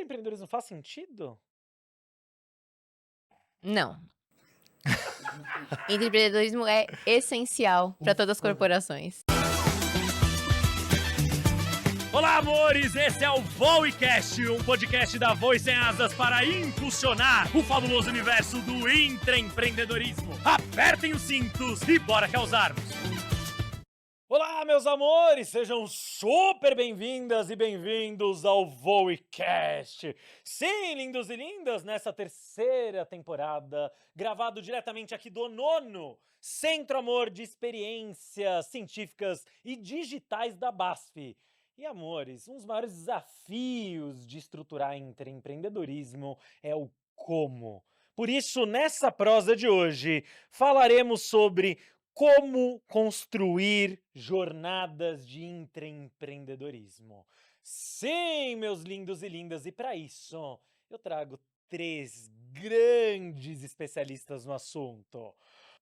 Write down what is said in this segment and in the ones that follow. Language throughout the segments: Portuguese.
Intraempreendedorismo faz sentido? Não. Empreendedorismo é essencial para todas as corporações. Olá, amores! Esse é o Voicast, um podcast da Voe Sem Asas para impulsionar o fabuloso universo do intraempreendedorismo. Apertem os cintos e bora causarmos! Olá, meus amores! Sejam super bem-vindas e bem-vindos ao Voicast. Sim, lindos e lindas, nessa terceira temporada, gravado diretamente aqui do nono Centro Amor de Experiências Científicas e Digitais da BASF. E, amores, um dos maiores desafios de estruturar empreendedorismo é o como. Por isso, nessa prosa de hoje, falaremos sobre como construir jornadas de intraempreendedorismo. Sim, meus lindos e lindas, e para isso eu trago três grandes especialistas no assunto.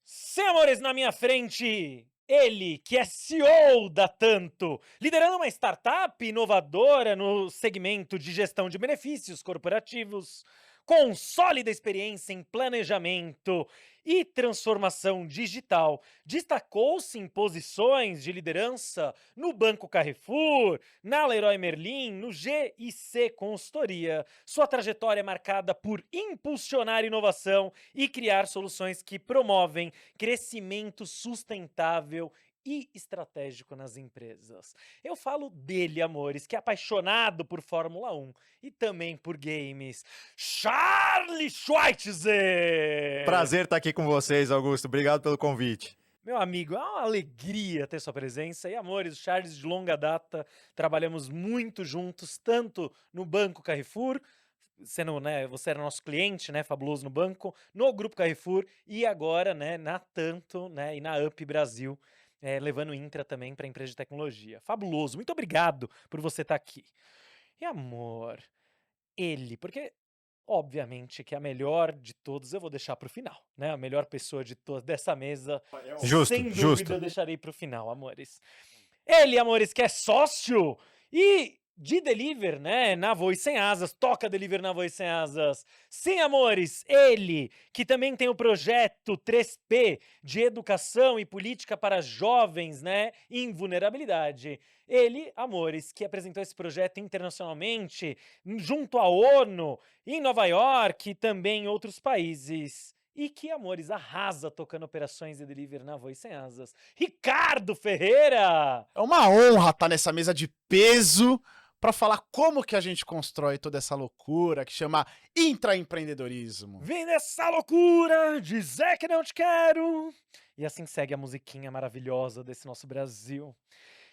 Sim, amores, na minha frente, ele que é CEO da Tanto, liderando uma startup inovadora no segmento de gestão de benefícios corporativos, com sólida experiência em planejamento e transformação digital, destacou-se em posições de liderança no Banco Carrefour, na Leroy Merlin, no GIC Consultoria. Sua trajetória é marcada por impulsionar inovação e criar soluções que promovem crescimento sustentável e estratégico nas empresas. Eu falo dele, amores, que é apaixonado por Fórmula 1 e também por games. Charlie Schweitzer! Prazer estar aqui com vocês, Augusto. Obrigado pelo convite. Meu amigo, é uma alegria ter sua presença. E, amores, o Charles de longa data, trabalhamos muito juntos, tanto no Banco Carrefour, sendo, né, você era nosso cliente, né, fabuloso no banco, no Grupo Carrefour e agora, né, na Tanto, né, e na Up Brasil, levando Intra também para a empresa de tecnologia. Fabuloso, muito obrigado por você estar aqui. E, amor, ele, porque obviamente que a melhor de todos eu vou deixar para o final, né? A melhor pessoa de todas dessa mesa, Justo, sem dúvida, justo. eu deixarei para o final, amores. Ele, amores, que é sócio e de Deliver, né? Na Voe Sem Asas, toca Deliver na Voe Sem Asas. Sim, amores, ele, que também tem o projeto 3P de educação e política para jovens, né? Em vulnerabilidade. Ele, amores, que apresentou esse projeto internacionalmente, junto à ONU, em Nova York e também em outros países. E que, amores, arrasa tocando operações de delivery na Voe Sem Asas. Ricardo Ferreira! É uma honra estar nessa mesa de peso para falar como que a gente constrói toda essa loucura que chama intraempreendedorismo. Vem dessa loucura, dizer que não te quero. E assim segue a musiquinha maravilhosa desse nosso Brasil.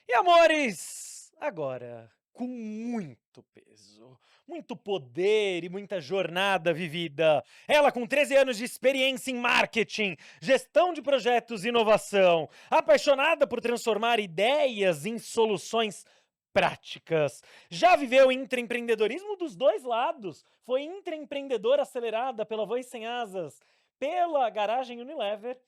E, amores, agora, com muito peso, muito poder e muita jornada vivida, ela com 13 anos de experiência em marketing, gestão de projetos e inovação, apaixonada por transformar ideias em soluções práticas. Já viveu intraempreendedorismo dos dois lados. Foi intraempreendedora acelerada pela Voe Sem Asas, pela Garagem Unilever.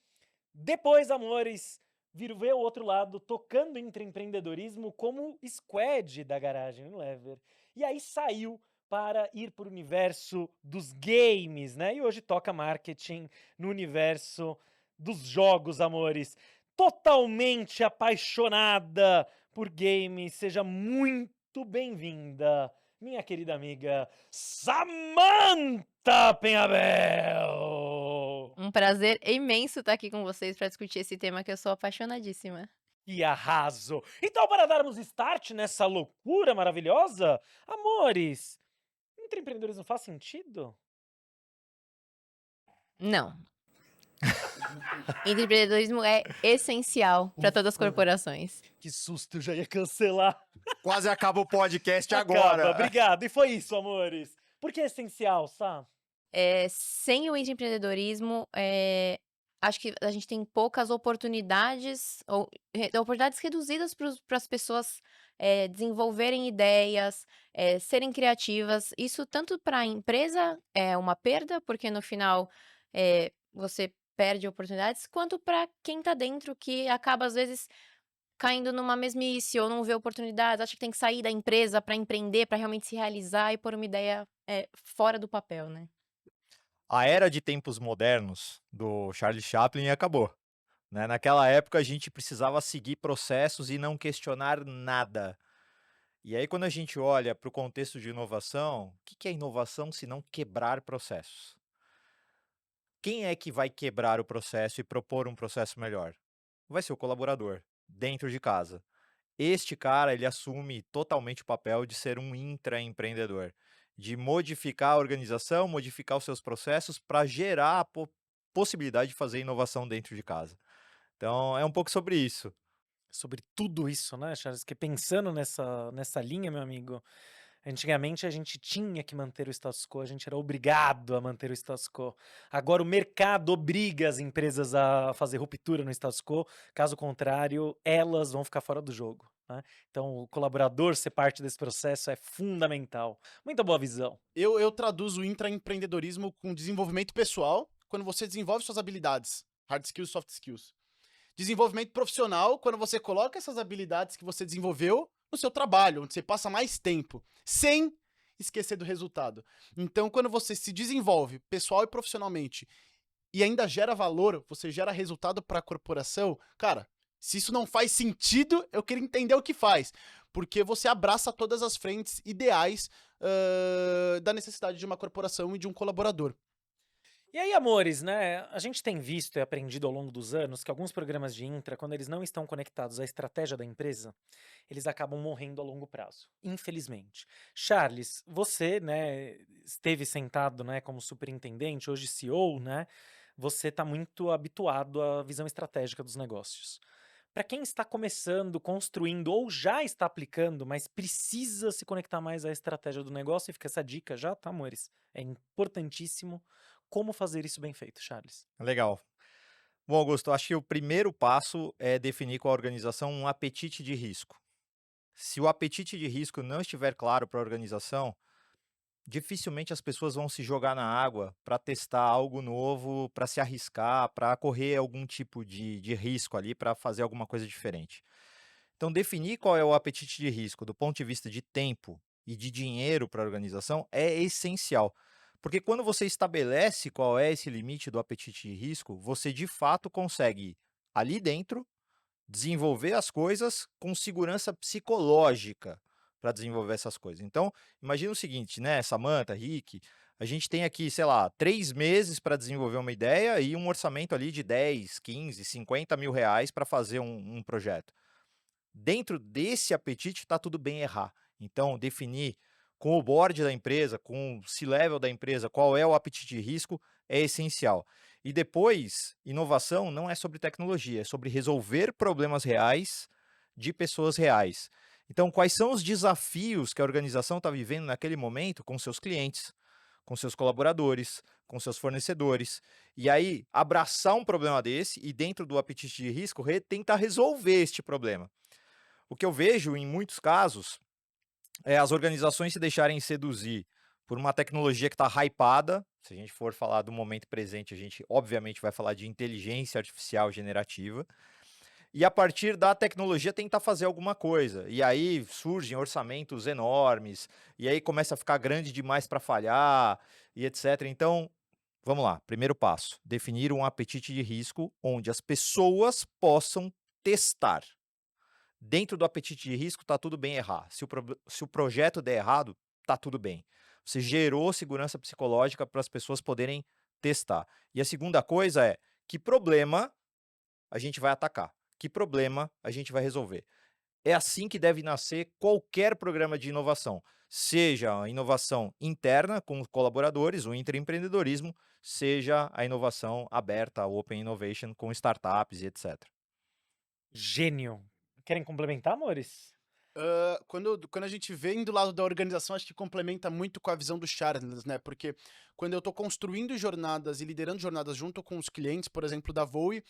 Depois, amores, ver o outro lado, tocando intraempreendedorismo como squad da Garagem Unilever. E aí saiu para ir para o universo dos games, né? E hoje toca marketing no universo dos jogos, amores. Totalmente apaixonada por games. Seja muito bem-vinda, minha querida amiga Samantha Penhabel! Um prazer imenso estar aqui com vocês para discutir esse tema que eu sou apaixonadíssima. E arraso! Então, para darmos start nessa loucura maravilhosa, amores, intraempreendedorismo faz sentido? Não. Empreendedorismo é essencial para todas as corporações. Que susto, eu já ia cancelar. Quase acaba o podcast Acaba, agora. obrigado. E foi isso, amores. Por que é essencial, sabe? Sem o empreendedorismo, acho que a gente tem poucas oportunidades, ou oportunidades reduzidas para as pessoas desenvolverem ideias, serem criativas. Isso tanto para a empresa é uma perda, porque no final você perde oportunidades, quanto para quem está dentro, que acaba às vezes caindo numa mesmice ou não vê oportunidades, acha que tem que sair da empresa para empreender, para realmente se realizar e pôr uma ideia fora do papel, né. A era de tempos modernos do Charlie Chaplin acabou, né? Naquela época a gente precisava seguir processos e não questionar nada. E aí quando a gente olha para o contexto de inovação, o que que é inovação se não quebrar processos? Quem é que vai quebrar o processo e propor um processo melhor? Vai ser o colaborador, dentro de casa. Este cara, ele assume totalmente o papel de ser um intraempreendedor, de modificar a organização, modificar os seus processos para gerar a possibilidade de fazer inovação dentro de casa. Então, é um pouco sobre isso. Sobre tudo isso, né, Charles? Que pensando nessa linha, meu amigo, antigamente a gente tinha que manter o status quo, a gente era obrigado a manter o status quo. Agora o mercado obriga as empresas a fazer ruptura no status quo, caso contrário, elas vão ficar fora do jogo, né? Então o colaborador ser parte desse processo é fundamental. Muita boa visão. Eu traduzo o intraempreendedorismo com desenvolvimento pessoal, quando você desenvolve suas habilidades, hard skills, soft skills. Desenvolvimento profissional, quando você coloca essas habilidades que você desenvolveu no seu trabalho, onde você passa mais tempo, sem esquecer do resultado. Então, quando você se desenvolve pessoal e profissionalmente e ainda gera valor, você gera resultado para a corporação, cara, se isso não faz sentido, eu queria entender o que faz. Porque você abraça todas as frentes ideais da necessidade de uma corporação e de um colaborador. E aí, amores, né? A gente tem visto e aprendido ao longo dos anos que alguns programas de intra, quando eles não estão conectados à estratégia da empresa, eles acabam morrendo a longo prazo, infelizmente. Charles, você, né, esteve sentado, né, como superintendente, hoje CEO, né? Você está muito habituado à visão estratégica dos negócios. Para quem está começando, construindo ou já está aplicando, mas precisa se conectar mais à estratégia do negócio, e fica essa dica já, tá, amores? É importantíssimo como fazer isso bem feito, Charles. Legal. Bom, Augusto, acho que o primeiro passo é definir com a organização um apetite de risco. Se o apetite de risco não estiver claro para a organização, dificilmente as pessoas vão se jogar na água para testar algo novo, para se arriscar, para correr algum tipo de risco ali, para fazer alguma coisa diferente. Então, definir qual é o apetite de risco do ponto de vista de tempo e de dinheiro para a organização é essencial. Porque quando você estabelece qual é esse limite do apetite de risco, você de fato consegue, ali dentro, desenvolver as coisas com segurança psicológica para desenvolver essas coisas. Então, imagina o seguinte, né, Samantha, Rick, a gente tem aqui, sei lá, 3 meses para desenvolver uma ideia e um orçamento ali de 10, 15, 50 mil reais para fazer um projeto. Dentro desse apetite está tudo bem errar. Então, definir com o board da empresa, com o C-level da empresa, qual é o apetite de risco é essencial. E depois, inovação não é sobre tecnologia, é sobre resolver problemas reais de pessoas reais. Então, quais são os desafios que a organização está vivendo naquele momento com seus clientes, com seus colaboradores, com seus fornecedores? E aí, abraçar um problema desse e, dentro do apetite de risco, tentar resolver este problema. O que eu vejo em muitos casos é as organizações se deixarem seduzir por uma tecnologia que está hypada. Se a gente for falar do momento presente, a gente obviamente vai falar de inteligência artificial generativa. E a partir da tecnologia tentar fazer alguma coisa. E aí surgem orçamentos enormes, e aí começa a ficar grande demais para falhar, e etc. Então, vamos lá. Primeiro passo, definir um apetite de risco onde as pessoas possam testar. Dentro do apetite de risco, está tudo bem errar. Se o projeto der errado, está tudo bem. Você gerou segurança psicológica para as pessoas poderem testar. E a segunda coisa é, que problema a gente vai atacar? Que problema a gente vai resolver? É assim que deve nascer qualquer programa de inovação. Seja a inovação interna com os colaboradores, o intraempreendedorismo, seja a inovação aberta, a Open Innovation com startups e etc. Gênio. Querem complementar, amores? Quando a gente vem do lado da organização, acho que complementa muito com a visão do Charles, né? Porque quando eu estou construindo jornadas e liderando jornadas junto com os clientes, por exemplo, da Voe,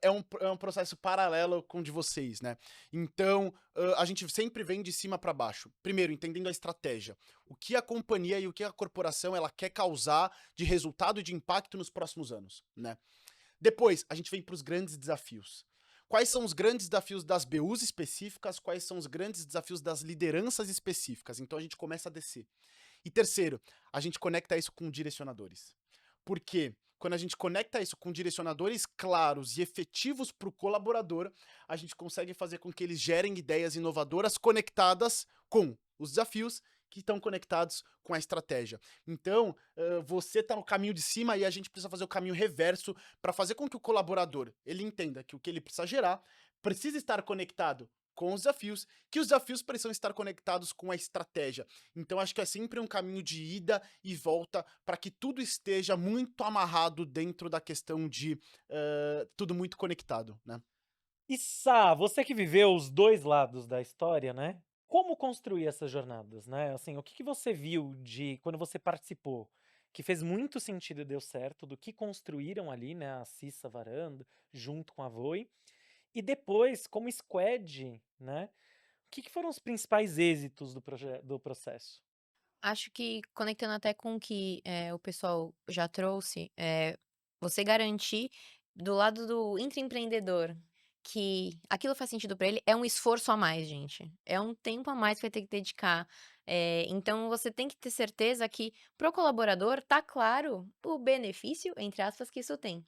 é um processo paralelo com o de vocês, né? Então, a gente sempre vem de cima para baixo. Primeiro, entendendo a estratégia. O que a companhia e o que a corporação ela quer causar de resultado e de impacto nos próximos anos, né? Depois, a gente vem para os grandes desafios. Quais são os grandes desafios das BUs específicas, quais são os grandes desafios das lideranças específicas. Então a gente começa a descer. E terceiro, a gente conecta isso com direcionadores. Por quê? Quando a gente conecta isso com direcionadores claros e efetivos para o colaborador, a gente consegue fazer com que eles gerem ideias inovadoras conectadas com os desafios que estão conectados com a estratégia. Então, você está no caminho de cima e a gente precisa fazer o caminho reverso para fazer com que o colaborador ele entenda que o que ele precisa gerar precisa estar conectado com os desafios, que os desafios precisam estar conectados com a estratégia. Então, acho que é sempre um caminho de ida e volta para que tudo esteja muito amarrado dentro da questão de tudo muito conectado, né? E Sá, você que viveu os dois lados da história, né? Como construir essas jornadas, né? Assim, o que que você viu de quando você participou, que fez muito sentido e deu certo, do que construíram ali, né? A Cissa Varanda, junto com a Voe. E depois, como squad, né? O que que foram os principais êxitos do processo? Acho que conectando até com o que, o pessoal já trouxe, você garantir do lado do intraempreendedor que aquilo faz sentido para ele, é um esforço a mais, gente. É um tempo a mais que vai ter que dedicar. Então você tem que ter certeza que pro colaborador tá claro o benefício, entre aspas, que isso tem.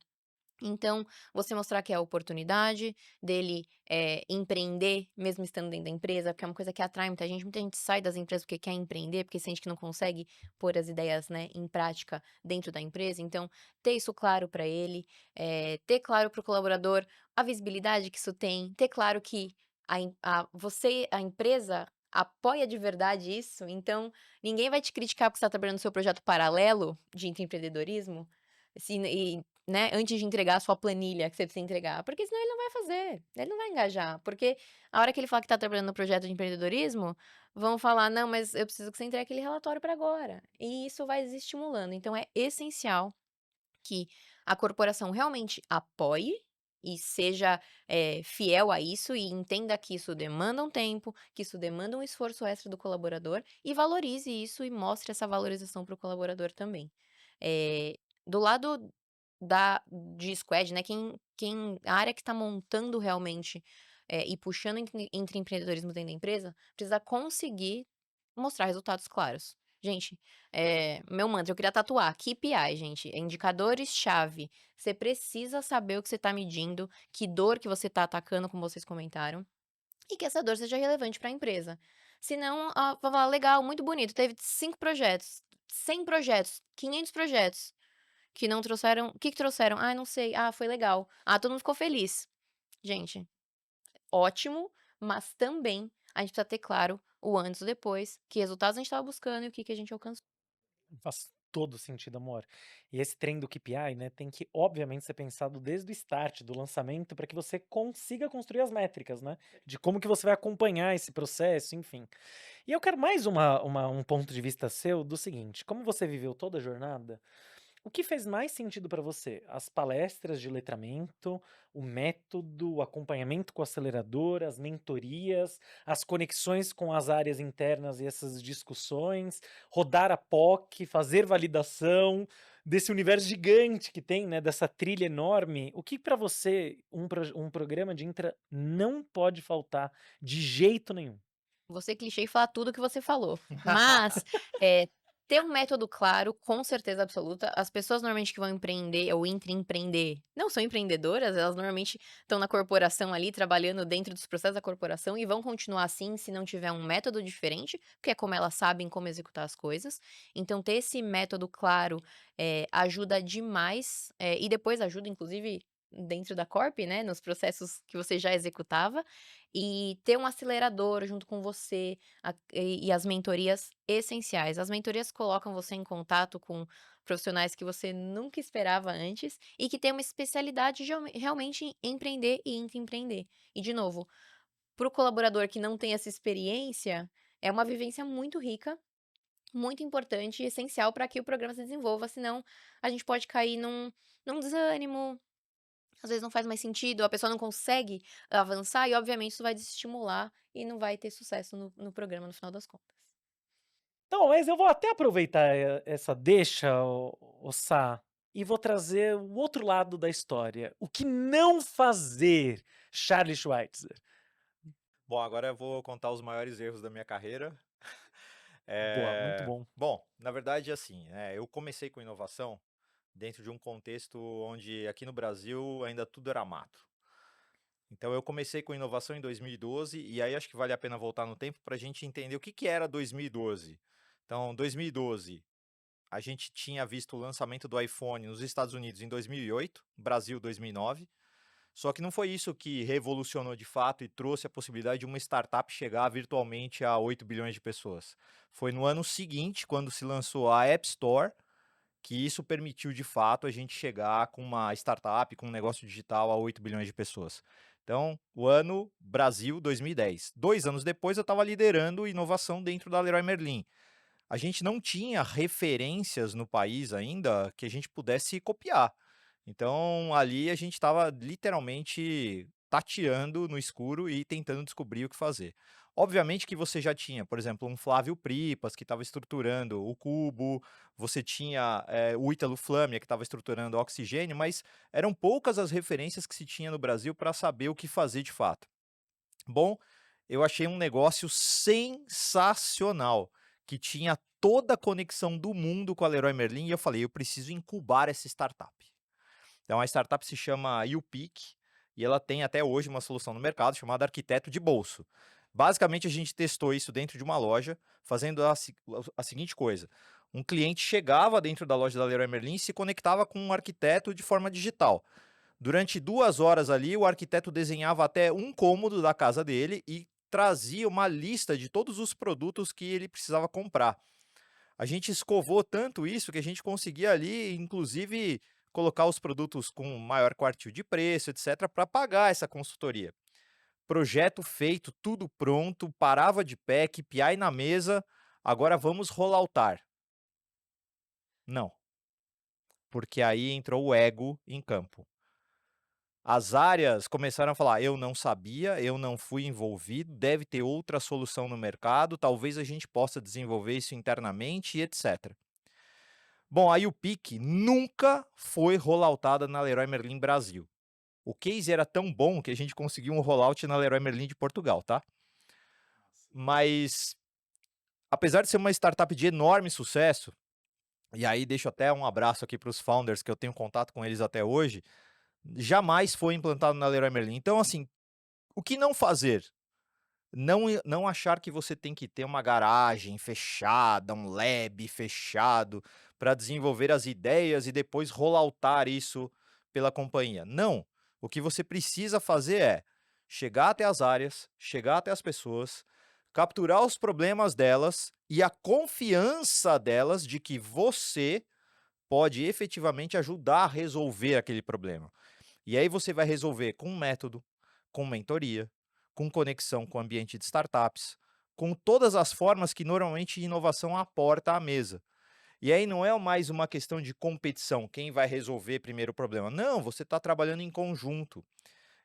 Então, você mostrar que é a oportunidade dele, empreender, mesmo estando dentro da empresa, porque é uma coisa que atrai muita gente sai das empresas porque quer empreender, porque sente que não consegue pôr as ideias, né, em prática dentro da empresa, então, ter isso claro para ele, ter claro para o colaborador a visibilidade que isso tem, ter claro que a empresa apoia de verdade isso, então, ninguém vai te criticar porque você está trabalhando no seu projeto paralelo de empreendedorismo, se né, antes de entregar a sua planilha que você precisa entregar, porque senão ele não vai fazer, ele não vai engajar, porque a hora que ele falar que tá trabalhando no projeto de empreendedorismo, vão falar: "Não, mas eu preciso que você entregue aquele relatório para agora", e isso vai desestimulando. Então é essencial que a corporação realmente apoie e seja, fiel a isso e entenda que isso demanda um tempo, que isso demanda um esforço extra do colaborador e valorize isso e mostre essa valorização para o colaborador também. Do lado de squad, né, a área que está montando realmente, e puxando entre empreendedorismo dentro da empresa, precisa conseguir mostrar resultados claros. Gente, meu mantra, eu queria tatuar, KPI, gente, indicadores-chave. Você precisa saber o que você está medindo, que dor que você está atacando, como vocês comentaram, e que essa dor seja relevante para a empresa. Senão, vai falar: "Legal, muito bonito, teve 5 projetos, 100 projetos, 500 projetos". Que não trouxeram o que que trouxeram? "Ah, não sei. Ah, foi legal. Ah, todo mundo ficou feliz". Gente, ótimo, mas também a gente precisa ter claro o antes e o depois, que resultados a gente estava buscando e o que que a gente alcançou. Faz todo sentido, amor. E esse trem do KPI, né, tem que, obviamente, ser pensado desde o start, do lançamento, para que você consiga construir as métricas, né? De como que você vai acompanhar esse processo, enfim. E eu quero mais um ponto de vista seu do seguinte: como você viveu toda a jornada, o que fez mais sentido para você? As palestras de letramento, o método, o acompanhamento com o acelerador, as mentorias, as conexões com as áreas internas e essas discussões, rodar a POC, fazer validação desse universo gigante que tem, né, dessa trilha enorme. O que para você um programa de intra não pode faltar de jeito nenhum? Vou ser clichê e falar tudo o que você falou, mas, eh, ter um método claro, com certeza absoluta. As pessoas normalmente que vão empreender ou intraempreender, não são empreendedoras, elas normalmente estão na corporação ali, trabalhando dentro dos processos da corporação e vão continuar assim se não tiver um método diferente, porque é como elas sabem como executar as coisas. Então ter esse método claro, ajuda demais, e depois ajuda inclusive dentro da corp, né, nos processos que você já executava. E ter um acelerador junto com você, e as mentorias essenciais. As mentorias colocam você em contato com profissionais que você nunca esperava antes e que têm uma especialidade realmente em empreender e intraempreender. E de novo, para o colaborador que não tem essa experiência, é uma vivência muito rica, muito importante e essencial para que o programa se desenvolva, senão a gente pode cair num desânimo, às vezes não faz mais sentido, a pessoa não consegue avançar e obviamente isso vai desestimular e não vai ter sucesso no programa no final das contas. Então, mas eu vou até aproveitar essa deixa, Sá, e vou trazer o outro lado da história. O que não fazer, Charlie Schweitzer? Bom, agora eu vou contar os maiores erros da minha carreira. Boa, muito bom. Bom, na verdade, assim, eu comecei com inovação dentro de um contexto onde aqui no Brasil ainda tudo era mato. Então eu comecei com inovação em 2012 e aí acho que vale a pena voltar no tempo para a gente entender o que que era 2012. Então, 2012, a gente tinha visto o lançamento do iPhone nos Estados Unidos em 2008, Brasil 2009. Só que não foi isso que revolucionou de fato e trouxe a possibilidade de uma startup chegar virtualmente a 8 bilhões de pessoas. Foi no ano seguinte, quando se lançou a App Store, que isso permitiu de fato a gente chegar com uma startup, com um negócio digital a 8 bilhões de pessoas. Então, o ano Brasil 2010. 2 anos depois, eu estava liderando inovação dentro da Leroy Merlin. A gente não tinha referências no país ainda que a gente pudesse copiar. Então, ali a gente estava literalmente tateando no escuro e tentando descobrir o que fazer. Obviamente que você já tinha, por exemplo, um Flávio Pripas, que estava estruturando o Cubo, você tinha o Ítalo Flâmia, que estava estruturando o Oxigênio, mas eram poucas as referências que se tinha no Brasil para saber o que fazer de fato. Bom, eu achei um negócio sensacional, que tinha toda a conexão do mundo com a Leroy Merlin, e eu falei, eu preciso incubar essa startup. Então a startup se chama YouPeak e ela tem até hoje uma solução no mercado chamada Arquiteto de Bolso. Basicamente a gente testou isso dentro de uma loja, fazendo a seguinte coisa. Um cliente chegava dentro da loja da Leroy Merlin e se conectava com um arquiteto de forma digital. Durante 2 horas ali, o arquiteto desenhava até um cômodo da casa dele e trazia uma lista de todos os produtos que ele precisava comprar. A gente escovou tanto isso que a gente conseguia ali, inclusive, colocar os produtos com maior quartil de preço, etc., para pagar essa consultoria. Projeto feito, tudo pronto, parava de pé, KPI na mesa, agora vamos rolloutar. Não, porque aí entrou o ego em campo. As áreas começaram a falar, eu não sabia, eu não fui envolvido, deve ter outra solução no mercado, talvez a gente possa desenvolver isso internamente e etc. Bom, a YouPeak nunca foi rolloutada na Leroy Merlin Brasil. O case era tão bom que a gente conseguiu um rollout na Leroy Merlin de Portugal, tá? Mas, apesar de ser uma startup de enorme sucesso, e aí deixo até um abraço aqui para os founders, que eu tenho contato com eles até hoje, jamais foi implantado na Leroy Merlin. Então, assim, o que não fazer? Não achar que você tem que ter uma garagem fechada, um lab fechado, para desenvolver as ideias e depois rolloutar isso pela companhia. Não. O que você precisa fazer é chegar até as áreas, chegar até as pessoas, capturar os problemas delas e a confiança delas de que você pode efetivamente ajudar a resolver aquele problema. E aí você vai resolver com um método, com mentoria, com conexão com o ambiente de startups, com todas as formas que normalmente inovação aporta à mesa. E aí não é mais uma questão de competição, quem vai resolver primeiro o problema. Não, você está trabalhando em conjunto.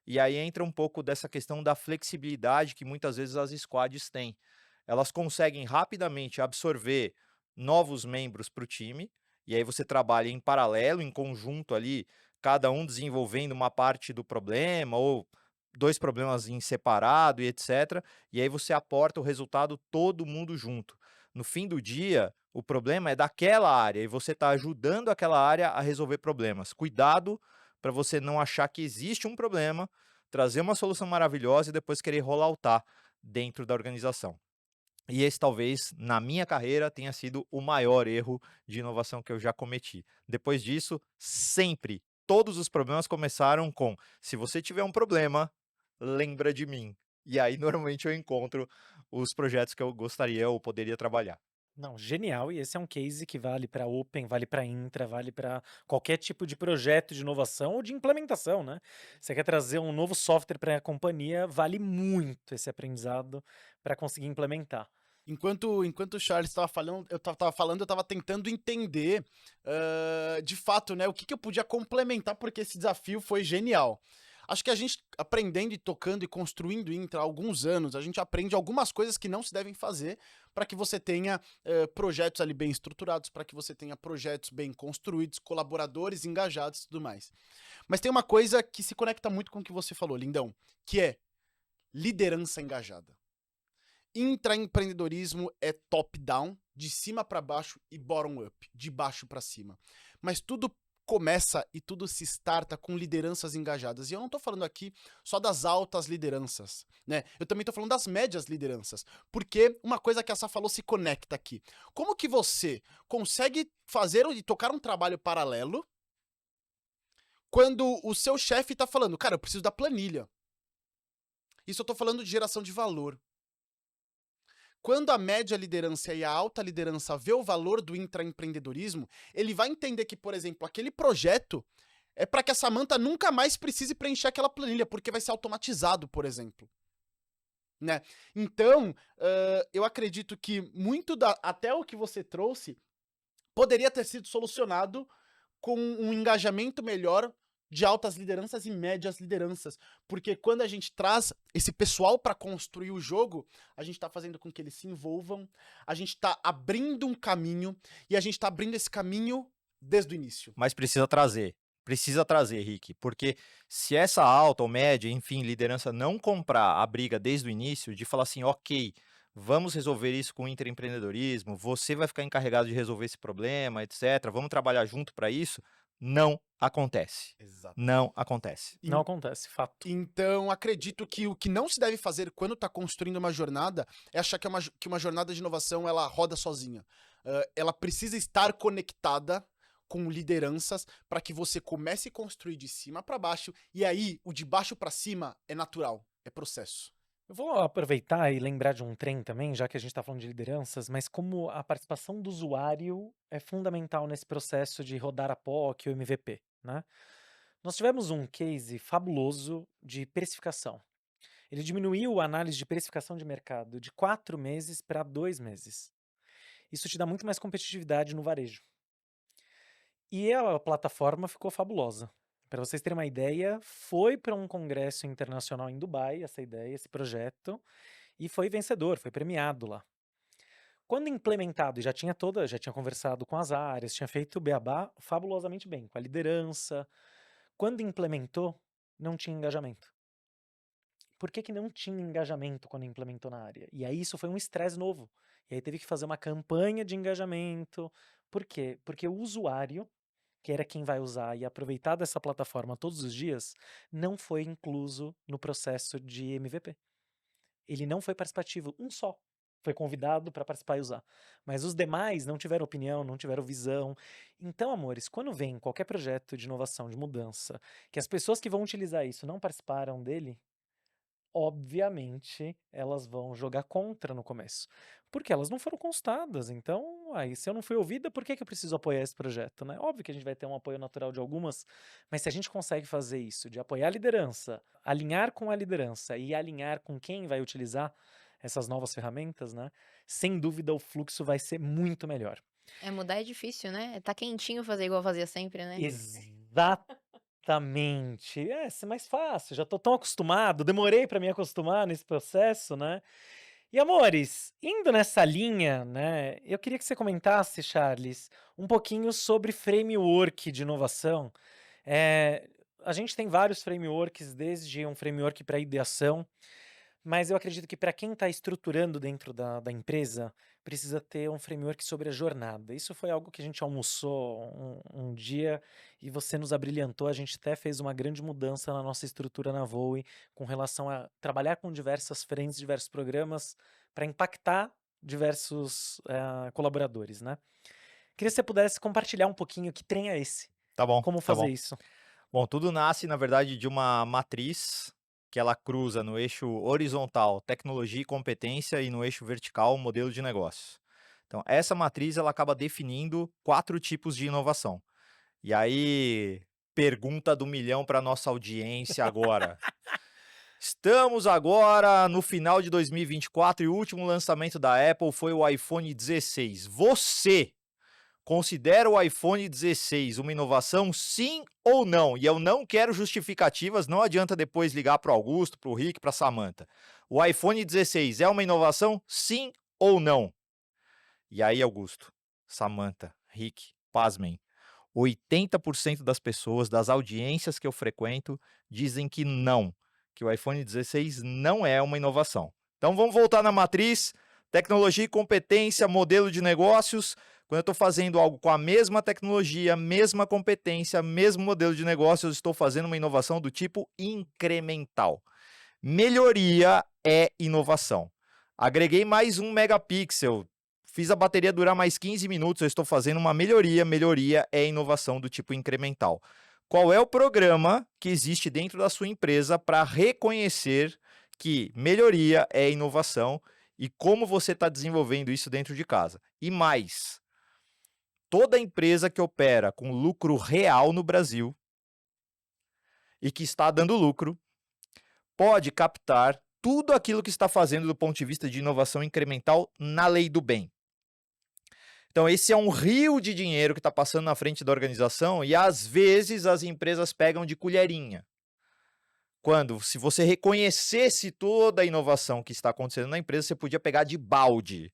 E aí entra um pouco dessa questão da flexibilidade que muitas vezes as squads têm. Elas conseguem rapidamente absorver novos membros para o time, e aí você trabalha em paralelo, em conjunto ali, cada um desenvolvendo uma parte do problema, ou 2 problemas em separado e etc. E aí você aporta o resultado todo mundo junto. No fim do dia, o problema é daquela área e você está ajudando aquela área a resolver problemas. Cuidado para você não achar que existe um problema, trazer uma solução maravilhosa e depois querer rolloutar dentro da organização. E esse talvez, na minha carreira, tenha sido o maior erro de inovação que eu já cometi. Depois disso, sempre, todos os problemas começaram com, se você tiver um problema, lembra de mim. E aí, normalmente, eu encontro os projetos que eu gostaria ou poderia trabalhar. Não, genial. E esse é um case que vale para Open, vale para Intra, vale para qualquer tipo de projeto de inovação ou de implementação, né? Você quer trazer um novo software para a companhia, vale muito esse aprendizado para conseguir implementar. Enquanto o Charles estava falando, eu estava tentando entender, de fato, né, o que eu podia complementar, porque esse desafio foi genial. Acho que a gente, aprendendo e tocando e construindo Intra há alguns anos, a gente aprende algumas coisas que não se devem fazer para que você tenha projetos ali bem estruturados, para que você tenha projetos bem construídos, colaboradores engajados e tudo mais. Mas tem uma coisa que se conecta muito com o que você falou, Lindão, que é liderança engajada. Intraempreendedorismo é top-down, de cima para baixo e bottom-up, de baixo para cima. Mas tudo começa e tudo se starta com lideranças engajadas. E eu não tô falando aqui só das altas lideranças, né? Eu também tô falando das médias lideranças. Porque uma coisa que a Sá falou se conecta aqui. Como que você consegue fazer e tocar um trabalho paralelo quando o seu chefe tá falando, cara, eu preciso da planilha. Isso eu tô falando de geração de valor. Quando a média liderança e a alta liderança vê o valor do intraempreendedorismo, ele vai entender que, por exemplo, aquele projeto é para que a Samantha nunca mais precise preencher aquela planilha, porque vai ser automatizado, por exemplo. Né? Então, eu acredito que até o que você trouxe poderia ter sido solucionado com um engajamento melhor de altas lideranças e médias lideranças. Porque quando a gente traz esse pessoal para construir o jogo, a gente está fazendo com que eles se envolvam, a gente está abrindo um caminho, e a gente está abrindo esse caminho desde o início. Mas precisa trazer, Rick, porque se essa alta ou média, enfim, liderança não comprar a briga desde o início, de falar assim, ok, vamos resolver isso com intraempreendedorismo, você vai ficar encarregado de resolver esse problema, etc., vamos trabalhar junto para isso, não acontece. Exato. Não acontece. Não acontece, fato. Então, acredito que o que não se deve fazer quando está construindo uma jornada é achar que uma jornada de inovação ela roda sozinha. Ela precisa estar conectada com lideranças para que você comece a construir de cima para baixo, e aí o de baixo para cima é natural, é processo. Eu vou aproveitar e lembrar de um trem também, já que a gente está falando de lideranças, mas como a participação do usuário é fundamental nesse processo de rodar a POC ou MVP, né? Nós tivemos um case fabuloso de precificação. Ele diminuiu a análise de precificação de mercado de 4 meses para 2 meses. Isso te dá muito mais competitividade no varejo. E a plataforma ficou fabulosa. Para vocês terem uma ideia, foi para um congresso internacional em Dubai, essa ideia, esse projeto, e foi vencedor, foi premiado lá. Quando implementado, e já tinha conversado com as áreas, tinha feito o beabá fabulosamente bem, com a liderança. Quando implementou, não tinha engajamento. Por que não tinha engajamento quando implementou na área? E aí isso foi um estresse novo. E aí teve que fazer uma campanha de engajamento. Por quê? Porque o usuário, que era quem vai usar e aproveitar dessa plataforma todos os dias, não foi incluso no processo de MVP. Ele não foi participativo, um só foi convidado para participar e usar. Mas os demais não tiveram opinião, não tiveram visão. Então, amores, quando vem qualquer projeto de inovação, de mudança, que as pessoas que vão utilizar isso não participaram dele, obviamente elas vão jogar contra no começo, porque elas não foram consultadas. Então, aí se eu não fui ouvida, por que eu preciso apoiar esse projeto, né? Óbvio que a gente vai ter um apoio natural de algumas, mas se a gente consegue fazer isso, de apoiar a liderança, alinhar com a liderança e alinhar com quem vai utilizar essas novas ferramentas, né? Sem dúvida o fluxo vai ser muito melhor. Mudar é difícil, né? Tá quentinho fazer igual fazia sempre, né? Exatamente. É mais fácil, já tô tão acostumado, demorei para me acostumar nesse processo, né? E amores, indo nessa linha, né, eu queria que você comentasse, Charles, um pouquinho sobre framework de inovação. A gente tem vários frameworks, desde um framework para ideação, mas eu acredito que para quem está estruturando dentro da empresa, precisa ter um framework sobre a jornada. Isso foi algo que a gente almoçou um dia e você nos abrilhantou. A gente até fez uma grande mudança na nossa estrutura na Voe com relação a trabalhar com diversas frentes, diversos programas para impactar diversos colaboradores, né? Queria que você pudesse compartilhar um pouquinho que trem é esse, Tá bom, como tá fazer bom. isso. Bom, tudo nasce, na verdade, de uma matriz que ela cruza no eixo horizontal tecnologia e competência e no eixo vertical modelo de negócio. Então, essa matriz ela acaba definindo 4 tipos de inovação. E aí, pergunta do milhão para nossa audiência agora. Estamos agora no final de 2024 e o último lançamento da Apple foi o iPhone 16. Você considera o iPhone 16 uma inovação, sim ou não? E eu não quero justificativas, não adianta depois ligar para o Augusto, para o Rick, para a Samantha. O iPhone 16 é uma inovação, sim ou não? E aí, Augusto, Samantha, Rick, pasmem, 80% das pessoas, das audiências que eu frequento, dizem que não, que o iPhone 16 não é uma inovação. Então vamos voltar na matriz, tecnologia e competência, modelo de negócios. Quando eu estou fazendo algo com a mesma tecnologia, mesma competência, mesmo modelo de negócio, eu estou fazendo uma inovação do tipo incremental. Melhoria é inovação. Agreguei mais 1 megapixel, fiz a bateria durar mais 15 minutos, eu estou fazendo uma melhoria. Melhoria é inovação do tipo incremental. Qual é o programa que existe dentro da sua empresa para reconhecer que melhoria é inovação e como você está desenvolvendo isso dentro de casa? E mais, toda empresa que opera com lucro real no Brasil e que está dando lucro, pode captar tudo aquilo que está fazendo do ponto de vista de inovação incremental na lei do bem. Então, esse é um rio de dinheiro que está passando na frente da organização e, às vezes, as empresas pegam de colherinha. Quando, se você reconhecesse toda a inovação que está acontecendo na empresa, você podia pegar de balde.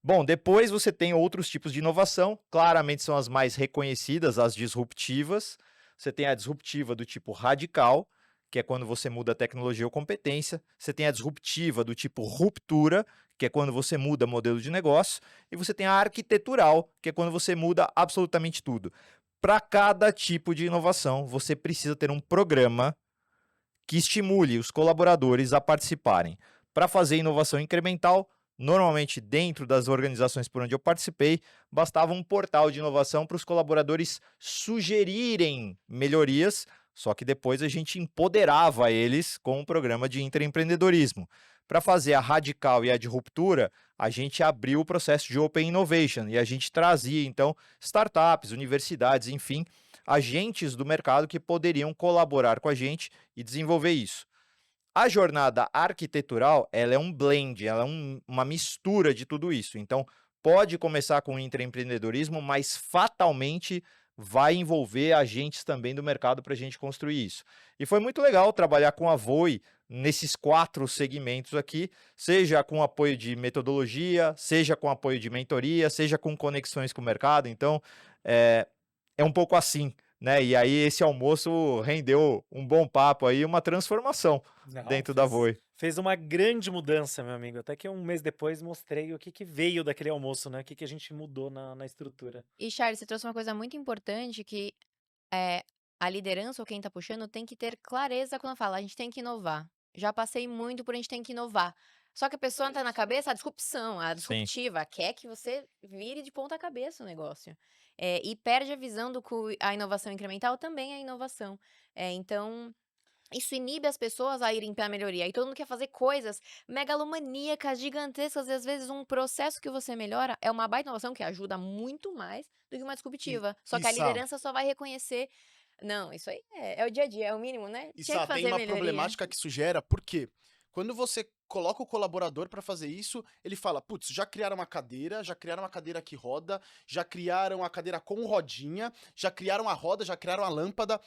Bom, depois você tem outros tipos de inovação, claramente são as mais reconhecidas, as disruptivas. Você tem a disruptiva do tipo radical, que é quando você muda a tecnologia ou competência. Você tem a disruptiva do tipo ruptura, que é quando você muda modelo de negócio. E você tem a arquitetural, que é quando você muda absolutamente tudo. Para cada tipo de inovação, você precisa ter um programa que estimule os colaboradores a participarem. Para fazer inovação incremental, normalmente dentro das organizações por onde eu participei, bastava um portal de inovação para os colaboradores sugerirem melhorias, só que depois a gente empoderava eles com um programa de intraempreendedorismo. Para fazer a radical e a de ruptura, a gente abriu o processo de Open Innovation e a gente trazia, então, startups, universidades, enfim, agentes do mercado que poderiam colaborar com a gente e desenvolver isso. A jornada arquitetural, ela é um blend, ela é uma mistura de tudo isso. Então, pode começar com intraempreendedorismo, mas fatalmente vai envolver agentes também do mercado para a gente construir isso. E foi muito legal trabalhar com a Voe nesses 4 segmentos aqui, seja com apoio de metodologia, seja com apoio de mentoria, seja com conexões com o mercado. Então, é um pouco assim, né? E aí esse almoço rendeu um bom papo aí, uma transformação Não, dentro da Voe. fez uma grande mudança, meu amigo. Até que um mês depois mostrei o que veio daquele almoço, né? O que a gente mudou na estrutura. E, Charles, você trouxe uma coisa muito importante que é, a liderança ou quem tá puxando tem que ter clareza quando fala, a gente tem que inovar. Já passei muito por a gente tem que inovar. Só que a pessoa tá na cabeça a disrupção, a Sim. disruptiva, quer que você vire de ponta cabeça o negócio. E perde a visão do que a inovação incremental também é inovação. Então, isso inibe as pessoas a irem pra melhoria. Aí todo mundo quer fazer coisas megalomaníacas, gigantescas, e às vezes um processo que você melhora é uma baita inovação que ajuda muito mais do que uma disruptiva. Só que a Issa, liderança só vai reconhecer. Não, isso aí é o dia a dia, é o mínimo, né? Tinha que Issa, tem fazer uma melhoria. problemática que isso gera, porque quando você coloca o colaborador para fazer isso, ele fala, putz, já criaram uma cadeira que roda, já criaram a cadeira com rodinha, já criaram a roda, já criaram a lâmpada,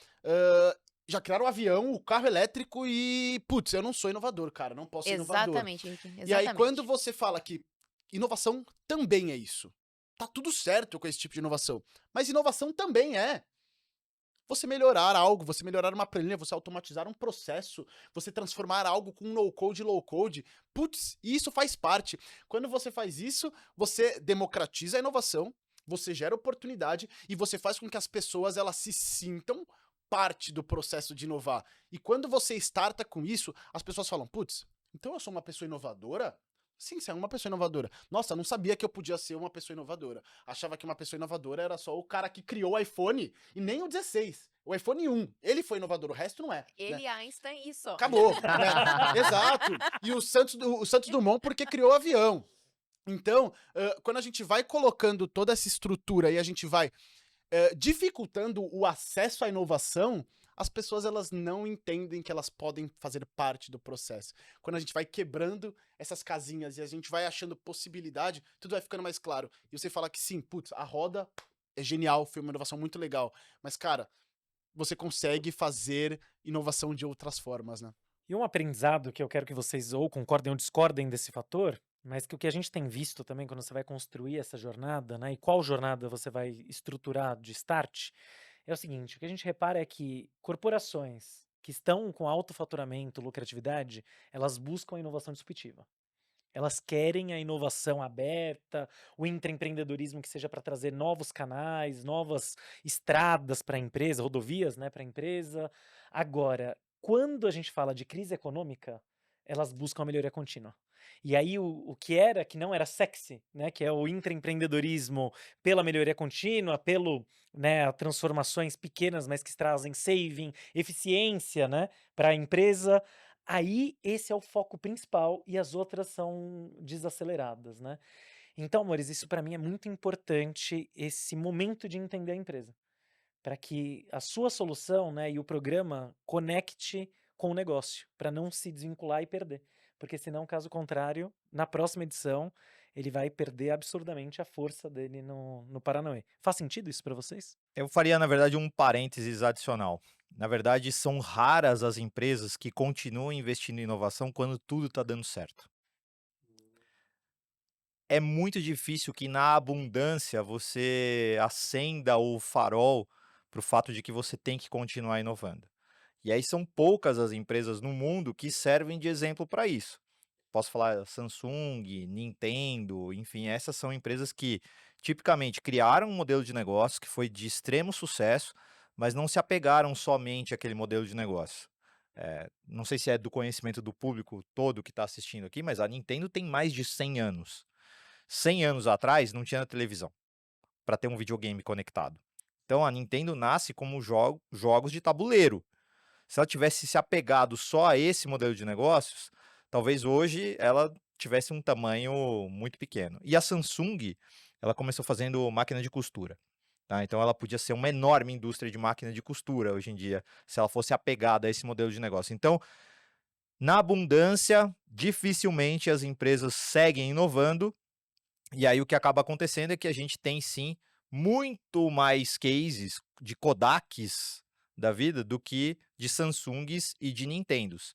já criaram o avião, o carro elétrico e, putz, eu não sou inovador, cara, não posso ser inovador. Exatamente, Henrique. E aí, Exatamente. quando você fala que inovação também é isso, tá tudo certo com esse tipo de inovação, mas inovação também é você melhorar algo, você melhorar uma planilha, você automatizar um processo, você transformar algo com no-code e low-code. Putz, isso faz parte. Quando você faz isso, você democratiza a inovação, você gera oportunidade e você faz com que as pessoas elas se sintam parte do processo de inovar. E quando você starta com isso, as pessoas falam, putz, então eu sou uma pessoa inovadora? Sim, você é uma pessoa inovadora. Nossa, não sabia que eu podia ser uma pessoa inovadora. Achava que uma pessoa inovadora era só o cara que criou o iPhone e nem o 16. O iPhone 1. Ele foi inovador, o resto não é. Ele, Né? Einstein, isso. Acabou. Né? Exato. E o Santos Dumont porque criou o avião. Então, quando a gente vai colocando toda essa estrutura e a gente vai dificultando o acesso à inovação, as pessoas elas não entendem que elas podem fazer parte do processo. Quando a gente vai quebrando essas casinhas e a gente vai achando possibilidade, tudo vai ficando mais claro. E você fala que sim, putz, a roda é genial, foi uma inovação muito legal. Mas, cara, você consegue fazer inovação de outras formas, né? E um aprendizado que eu quero que vocês ou concordem ou discordem desse fator, mas que o que a gente tem visto também quando você vai construir essa jornada, né? E qual jornada você vai estruturar de start, é o seguinte, o que a gente repara é que corporações que estão com alto faturamento, lucratividade, elas buscam a inovação disruptiva. Elas querem a inovação aberta, o intraempreendedorismo que seja para trazer novos canais, novas estradas para a empresa, rodovias, né, para a empresa. Agora, quando a gente fala de crise econômica, elas buscam a melhoria contínua. E aí o que não era sexy, né, que é o intraempreendedorismo pela melhoria contínua, pelo, né, transformações pequenas, mas que trazem saving, eficiência, né, para a empresa. Aí esse é o foco principal e as outras são desaceleradas, né. Então, amores, isso para mim é muito importante, esse momento de entender a empresa, para que a sua solução, né, e o programa conecte com o negócio, para não se desvincular e perder. Porque senão, caso contrário, na próxima edição, ele vai perder absurdamente a força dele no Paranauê. Faz sentido isso para vocês? Eu faria, na verdade, um parênteses adicional. Na verdade, são raras as empresas que continuam investindo em inovação quando tudo está dando certo. É muito difícil que na abundância você acenda o farol para o fato de que você tem que continuar inovando. E aí são poucas as empresas no mundo que servem de exemplo para isso. Posso falar Samsung, Nintendo, enfim, essas são empresas que tipicamente criaram um modelo de negócio que foi de extremo sucesso, mas não se apegaram somente àquele modelo de negócio. Não sei se é do conhecimento do público todo que está assistindo aqui, mas a Nintendo tem mais de 100 anos. 100 anos atrás não tinha televisão para ter um videogame conectado. Então a Nintendo nasce como jogos de tabuleiro. Se ela tivesse se apegado só a esse modelo de negócios, talvez hoje ela tivesse um tamanho muito pequeno. E a Samsung, ela começou fazendo máquina de costura. Tá? Então ela podia ser uma enorme indústria de máquina de costura hoje em dia, se ela fosse apegada a esse modelo de negócio. Então, na abundância, dificilmente as empresas seguem inovando. E aí o que acaba acontecendo é que a gente tem sim muito mais cases de Kodaks da vida do que de Samsungs e de Nintendos.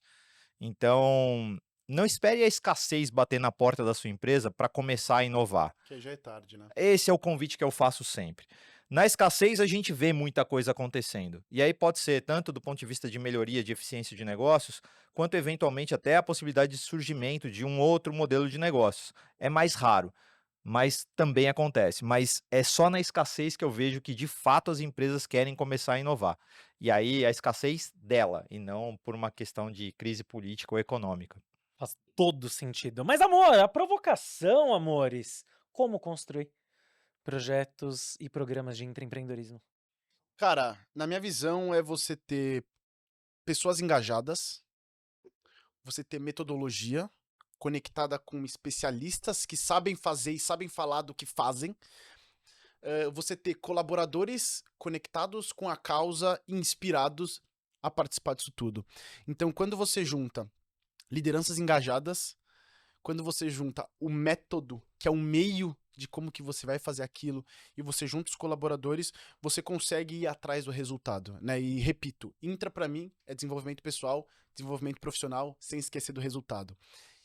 Então, não espere a escassez bater na porta da sua empresa para começar a inovar. Que já é tarde, né? Esse é o convite que eu faço sempre. Na escassez, a gente vê muita coisa acontecendo. E aí pode ser tanto do ponto de vista de melhoria de eficiência de negócios, quanto eventualmente até a possibilidade de surgimento de um outro modelo de negócios. É mais raro, mas também acontece. Mas é só na escassez que eu vejo que, de fato, as empresas querem começar a inovar. E aí a escassez dela, e não por uma questão de crise política ou econômica. Faz todo sentido. Mas, amor, a provocação, amores, como construir projetos e programas de intraempreendedorismo? Cara, na minha visão é você ter pessoas engajadas, você ter metodologia conectada com especialistas que sabem fazer e sabem falar do que fazem, você ter colaboradores conectados com a causa e inspirados a participar disso tudo. Então, quando você junta lideranças engajadas, quando você junta o método, que é o meio de como que você vai fazer aquilo, e você junta os colaboradores, você consegue ir atrás do resultado, né? E repito, intra para mim é desenvolvimento pessoal, desenvolvimento profissional, sem esquecer do resultado.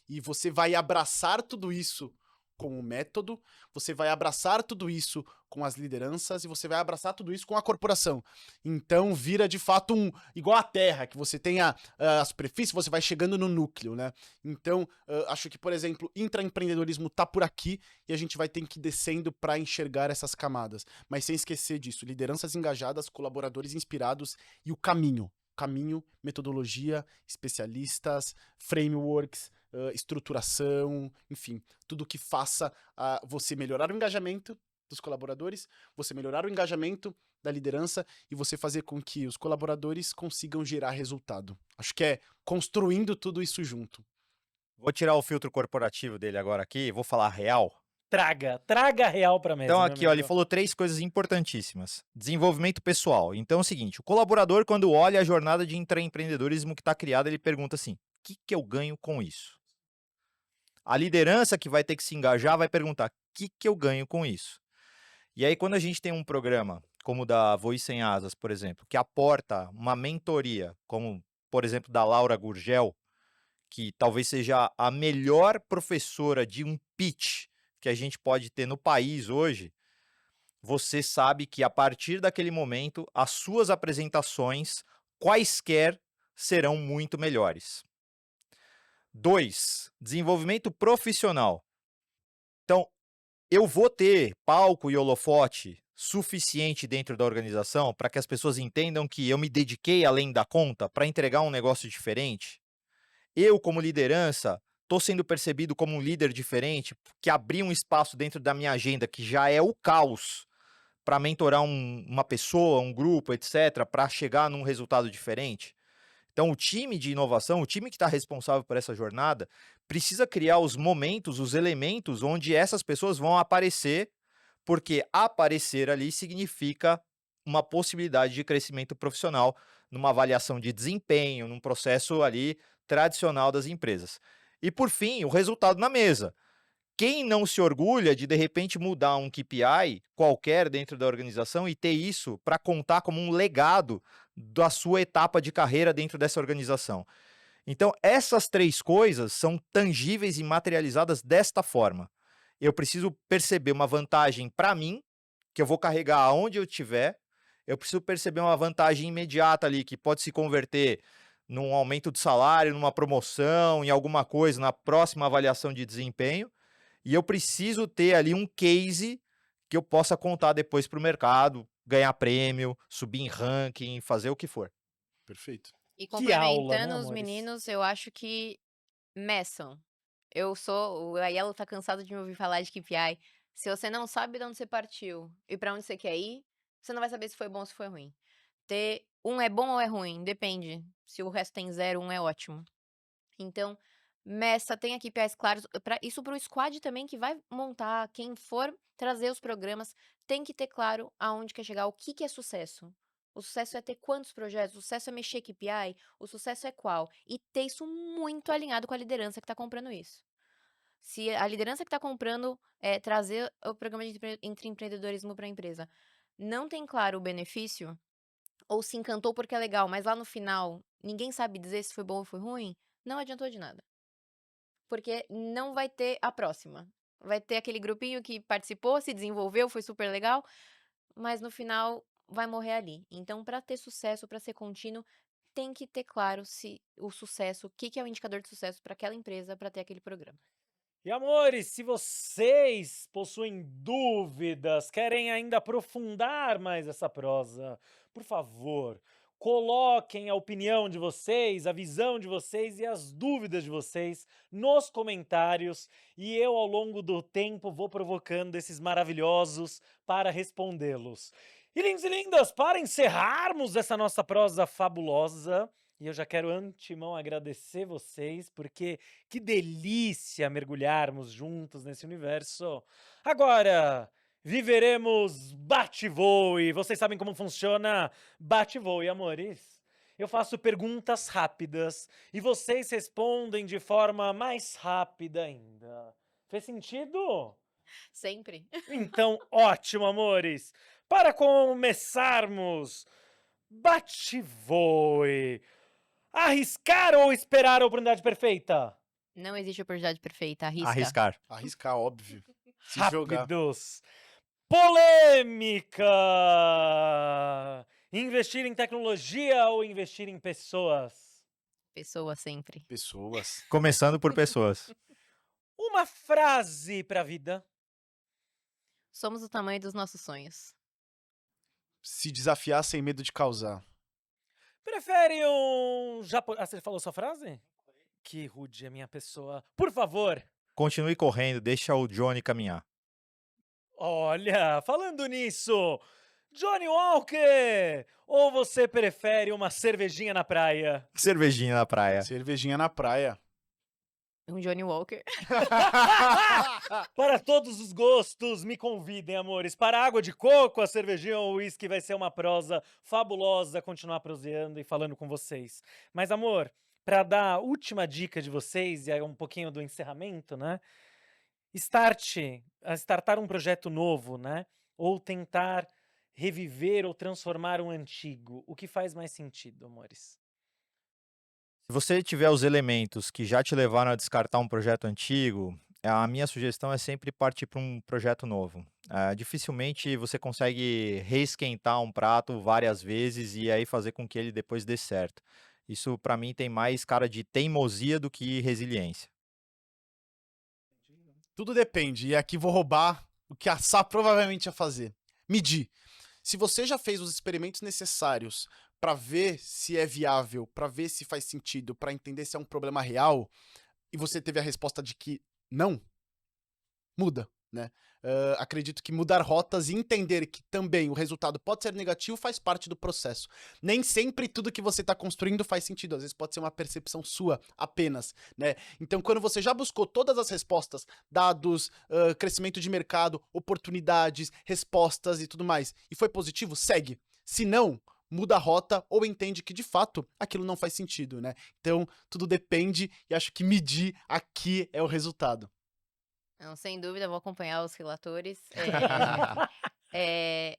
E você vai abraçar tudo isso com o método, você vai abraçar tudo isso com as lideranças e você vai abraçar tudo isso com a corporação. Então vira de fato igual a terra, que você tem a superfície, você vai chegando no núcleo, né? Então acho que, por exemplo, intraempreendedorismo tá por aqui e a gente vai ter que ir descendo para enxergar essas camadas. Mas sem esquecer disso, lideranças engajadas, colaboradores inspirados e o caminho. Caminho, metodologia, especialistas, frameworks, estruturação, enfim, tudo que faça você melhorar o engajamento dos colaboradores, você melhorar o engajamento da liderança e você fazer com que os colaboradores consigam gerar resultado. Acho que é construindo tudo isso junto. Vou tirar o filtro corporativo dele agora aqui e vou falar real. Traga real para mesa. Então meu aqui, ó, ele amigo. falou 3 coisas importantíssimas. Desenvolvimento pessoal. Então é o seguinte, o colaborador, quando olha a jornada de intraempreendedorismo que está criada, ele pergunta assim, o que eu ganho com isso? A liderança que vai ter que se engajar vai perguntar, o que eu ganho com isso? E aí quando a gente tem um programa, como o da Voz Sem Asas, por exemplo, que aporta uma mentoria, como, por exemplo, da Laura Gurgel, que talvez seja a melhor professora de um pitch que a gente pode ter no país hoje, você sabe que a partir daquele momento, as suas apresentações, quaisquer, serão muito melhores. 2. Desenvolvimento profissional. Então, eu vou ter palco e holofote suficiente dentro da organização para que as pessoas entendam que eu me dediquei além da conta para entregar um negócio diferente? Eu, como liderança, estou sendo percebido como um líder diferente, que abri um espaço dentro da minha agenda que já é o caos para mentorar uma pessoa, um grupo, etc., para chegar num resultado diferente? Então, o time de inovação, o time que está responsável por essa jornada, precisa criar os momentos, os elementos onde essas pessoas vão aparecer, porque aparecer ali significa uma possibilidade de crescimento profissional numa avaliação de desempenho, num processo ali tradicional das empresas. E, por fim, o resultado na mesa. Quem não se orgulha de repente, mudar um KPI qualquer dentro da organização e ter isso para contar como um legado da sua etapa de carreira dentro dessa organização? Então, essas 3 coisas são tangíveis e materializadas desta forma. Eu preciso perceber uma vantagem para mim, que eu vou carregar aonde eu estiver. Eu preciso perceber uma vantagem imediata ali, que pode se converter num aumento de salário, numa promoção, em alguma coisa, na próxima avaliação de desempenho. E eu preciso ter ali um case que eu possa contar depois para o mercado, ganhar prêmio, subir em ranking, fazer o que for. Perfeito. E Que aula, né, complementando os amores? meninos, eu acho que meçam. O Aiello tá cansado de me ouvir falar de KPI. Se você não sabe de onde você partiu e pra onde você quer ir, você não vai saber se foi bom ou se foi ruim. Ter um é bom ou é ruim, depende. Se o resto tem 0, um é ótimo. Então, meça, tenha KPIs claros. Isso para o squad também que vai montar, quem for trazer os programas, tem que ter claro aonde quer chegar, o que que é sucesso. O sucesso é ter quantos projetos, o sucesso é mexer KPI, o sucesso é qual. E ter isso muito alinhado com a liderança que está comprando isso. Se a liderança que está comprando trazer o programa de entre empreendedorismo para a empresa não tem claro o benefício, ou se encantou porque é legal, mas lá no final ninguém sabe dizer se foi bom ou foi ruim, não adiantou de nada. Porque não vai ter a próxima. Vai ter aquele grupinho que participou, se desenvolveu, foi super legal, mas no final vai morrer ali. Então, para ter sucesso, para ser contínuo, tem que ter claro se o sucesso, o que que é o indicador de sucesso para aquela empresa, para ter aquele programa. E amores, se vocês possuem dúvidas, querem ainda aprofundar mais essa prosa, por favor, coloquem a opinião de vocês, a visão de vocês e as dúvidas de vocês nos comentários e eu, ao longo do tempo, vou provocando esses maravilhosos para respondê-los. E lindos e lindas, para encerrarmos essa nossa prosa fabulosa, e eu já quero antemão agradecer vocês, porque que delícia mergulharmos juntos nesse universo. Agora, viveremos bate-voe. Vocês sabem como funciona bate-voe, amores? Eu faço perguntas rápidas e vocês respondem de forma mais rápida ainda. Fez sentido? Sempre. Então, ótimo, amores. Para começarmos, bate-voe. Arriscar ou esperar a oportunidade perfeita? Não existe oportunidade perfeita, arrisca. Arriscar. Arriscar, óbvio. Se jogar. Rápidos. Polêmica! Investir em tecnologia ou investir em pessoas? Pessoa sempre. Pessoas. Começando por pessoas. Uma frase pra vida. Somos o tamanho dos nossos sonhos. Se desafiar sem medo de causar. Prefere um japonês... Ah, você falou sua frase? Que rude é minha pessoa. Por favor. Continue correndo, deixa o Johnny caminhar. Olha, falando nisso, Johnny Walker! Ou você prefere uma cervejinha na praia? Cervejinha na praia. Cervejinha na praia. Um Johnny Walker. Para todos os gostos, me convidem, amores. Para a água de coco, a cervejinha ou o uísque vai ser uma prosa fabulosa continuar proseando e falando com vocês. Mas, amor, para dar a última dica de vocês e aí um pouquinho do encerramento, né? Startar um projeto novo, né? Ou tentar reviver ou transformar um antigo. O que faz mais sentido, amores? Se você tiver os elementos que já te levaram a descartar um projeto antigo, a minha sugestão é sempre partir para um projeto novo. Dificilmente você consegue reesquentar um prato várias vezes e aí fazer com que ele depois dê certo. Isso, para mim, tem mais cara de teimosia do que resiliência. Tudo depende. E aqui vou roubar o que a Sá provavelmente ia fazer. Medir. Se você já fez os experimentos necessários para ver se é viável, para ver se faz sentido, para entender se é um problema real, e você teve a resposta de que não, muda, né? Acredito que mudar rotas e entender que também o resultado pode ser negativo faz parte do processo. Nem sempre tudo que você está construindo faz sentido, às vezes pode ser uma percepção sua apenas, né? Então, quando você já buscou todas as respostas, dados, crescimento de mercado, oportunidades, respostas e tudo mais, e foi positivo, segue. Se não, muda a rota ou entende que, de fato, aquilo não faz sentido, né? Então, tudo depende e acho que medir aqui é o resultado. Não, sem dúvida, vou acompanhar os relatores. É,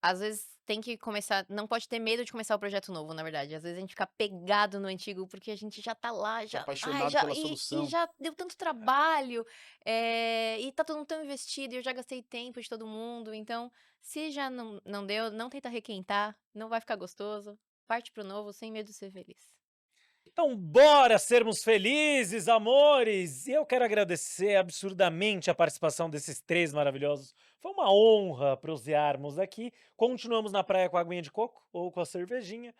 às vezes tem que começar, não pode ter medo de começar o projeto novo, na verdade. Às vezes a gente fica pegado no antigo porque a gente já tá lá, já, Apaixonado já pela e solução. já deu tanto trabalho, e tá todo mundo tão investido, e eu já gastei tempo de todo mundo. Então, se já não deu, não tenta requentar, não vai ficar gostoso. Parte pro novo sem medo de ser feliz. Então, bora sermos felizes, amores! E eu quero agradecer absurdamente a participação desses três maravilhosos. Foi uma honra prosearmos aqui. Continuamos na praia com a aguinha de coco ou com a cervejinha.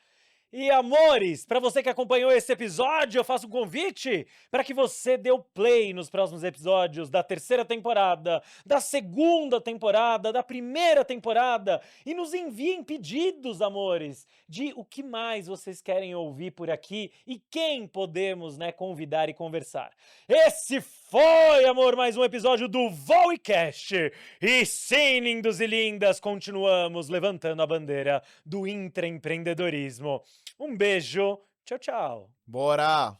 E amores, para você que acompanhou esse episódio, eu faço um convite para que você dê o play nos próximos episódios da terceira temporada, da segunda temporada, da primeira temporada e nos enviem pedidos, amores, de o que mais vocês querem ouvir por aqui e quem podemos, né, convidar e conversar. Esse foi, amor, mais um episódio do Voicast. E sim, lindos e lindas, continuamos levantando a bandeira do intraempreendedorismo. Um beijo, tchau, tchau. Bora!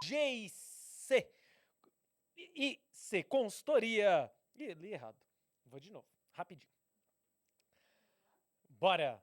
GIC. IC, consultoria. Ih, li errado. Vou de novo, rapidinho. Bora.